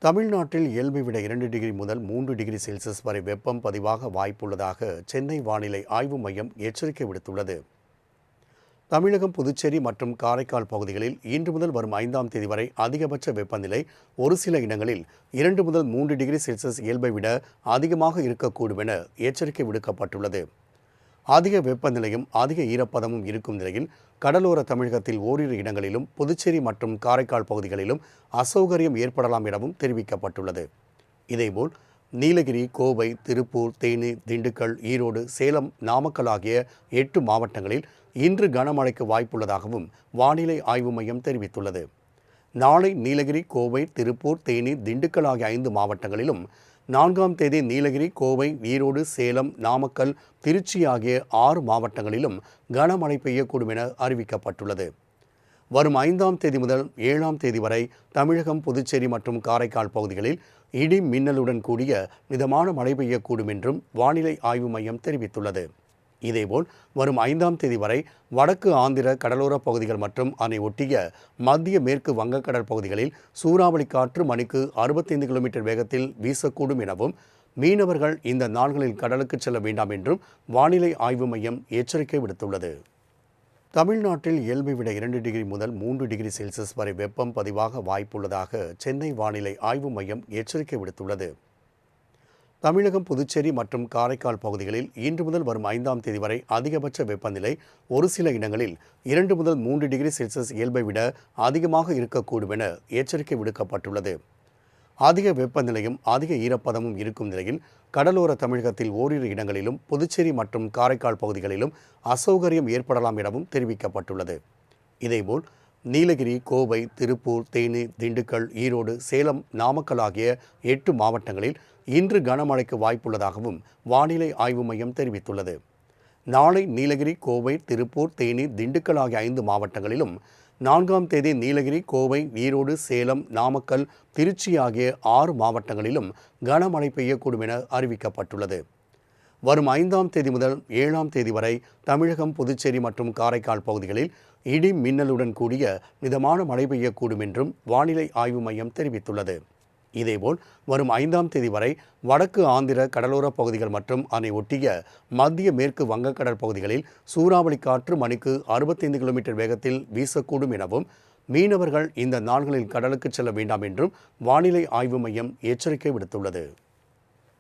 தமிழ்நாட்டில் இயல்பை விட 2 டிகிரி முதல் 3 டிகிரி செல்சியஸ் வரை வெப்பம் பதிவாக வாய்ப்புள்ளதாக சென்னை வானிலை ஆய்வு மையம் எச்சரிக்கை விடுத்துள்ளது. தமிழகம், புதுச்சேரி மற்றும் காரைக்கால் பகுதிகளில் இன்று முதல் வரும் 5ஆம் தேதி வரை அதிகபட்ச வெப்பநிலை ஒரு சில இடங்களில் 2 முதல் 3 டிகிரி செல்சியஸ் இயல்பை விட அதிகமாக இருக்கக்கூடும் என எச்சரிக்கை விடுக்கப்பட்டுள்ளது. அதிக வெப்பநிலையும் அதிக ஈரப்பதமும் இருக்கும் நிலையில் கடலோர தமிழகத்தில் ஓரிரு இடங்களிலும் புதுச்சேரி மற்றும் காரைக்கால் பகுதிகளிலும் அசௌகரியம் ஏற்படலாம் எனவும் தெரிவிக்கப்பட்டுள்ளது. இதேபோல் நீலகிரி, கோவை, திருப்பூர், தேனி, திண்டுக்கல், ஈரோடு, சேலம், நாமக்கல் ஆகிய 8 மாவட்டங்களில் இன்று கனமழைக்கு வாய்ப்புள்ளதாகவும் வானிலை ஆய்வு மையம் தெரிவித்துள்ளது. நாளை நீலகிரி, கோவை, திருப்பூர், தேனி, திண்டுக்கல் ஆகிய 5 மாவட்டங்களிலும் 4ஆம் தேதி நீலகிரி, கோவை, ஈரோடு, சேலம், நாமக்கல், திருச்சி ஆகிய 6 மாவட்டங்களிலும் கனமழை பெய்யக்கூடும் என அறிவிக்கப்பட்டுள்ளது. வரும் 5ஆம் தேதி முதல் 7ஆம் தேதி வரை தமிழகம், புதுச்சேரி மற்றும் காரைக்கால் பகுதிகளில் இடி மின்னலுடன் கூடிய மிதமான மழை பெய்யக்கூடும் என்றும் வானிலை ஆய்வு மையம் தெரிவித்துள்ளது. இதேபோல் வரும் 5ஆம் தேதி வரை வடக்கு ஆந்திர கடலோர பகுதிகள் மற்றும் அதனை ஒட்டிய மத்திய மேற்கு வங்கக்கடல் பகுதிகளில் சூறாவளி காற்று மணிக்கு 65 கிலோமீட்டர் வேகத்தில் வீசக்கூடும் எனவும் மீனவர்கள் இந்த நாள்களில் கடலுக்கு செல்ல வேண்டாம் என்றும் வானிலை ஆய்வு மையம் எச்சரிக்கை விடுத்துள்ளது. தமிழ்நாட்டில் இயல்பை விட 2 டிகிரி முதல் 3 டிகிரி செல்சியஸ் வரை வெப்பம் பதிவாக வாய்ப்புள்ளதாக சென்னை வானிலை ஆய்வு மையம் எச்சரிக்கை விடுத்துள்ளது. தமிழகம், புதுச்சேரி மற்றும் காரைக்கால் பகுதிகளில் இன்று முதல் வரும் 5ஆம் தேதி வரை அதிகபட்ச வெப்பநிலை ஒரு சில இடங்களில் 2 முதல் 3 டிகிரி செல்சியஸ் இயல்பை விட அதிகமாக இருக்கக்கூடும் என எச்சரிக்கை விடுக்கப்பட்டுள்ளது. அதிக வெப்பநிலையும் அதிக ஈரப்பதமும் இருக்கும் நிலையில் கடலோர தமிழகத்தில் ஓரிரு இடங்களிலும் புதுச்சேரி மற்றும் காரைக்கால் பகுதிகளிலும் அசௌகரியம் ஏற்படலாம் எனவும் தெரிவிக்கப்பட்டுள்ளது. இதேபோல் நீலகிரி, கோவை, திருப்பூர், தேனி, திண்டுக்கல், ஈரோடு, சேலம், நாமக்கல் ஆகிய 8 மாவட்டங்களில் இன்று கனமழைக்கு வாய்ப்புள்ளதாகவும் வானிலை ஆய்வு மையம் தெரிவித்துள்ளது. நாளை நீலகிரி, கோவை, திருப்பூர், தேனி, திண்டுக்கல் ஆகிய 5 மாவட்டங்களிலும் 4ஆம் தேதி நீலகிரி, கோவை, ஈரோடு, சேலம், நாமக்கல், திருச்சி ஆகிய 6 மாவட்டங்களிலும் கனமழை பெய்யக்கூடும் என அறிவிக்கப்பட்டுள்ளது. வரும் 5ஆம் தேதி முதல் 7ஆம் தேதி வரை தமிழகம், புதுச்சேரி மற்றும் காரைக்கால் பகுதிகளில் இடி மின்னலுடன் கூடிய மிதமான மழை பெய்யக்கூடும் என்றும் வானிலை ஆய்வு மையம் தெரிவித்துள்ளது. இதேபோல் வரும் 5ஆம் தேதி வரை வடக்கு ஆந்திர கடலோர பகுதிகள் மற்றும் அதனை ஒட்டிய மத்திய மேற்கு வங்கக்கடல் பகுதிகளில் சூறாவளி காற்று மணிக்கு 65 கிலோமீட்டர் வேகத்தில் வீசக்கூடும் எனவும் மீனவர்கள் இந்த நாள்களில் கடலுக்கு செல்ல வேண்டாம் என்றும் வானிலை ஆய்வு மையம் எச்சரிக்கை விடுத்துள்ளது.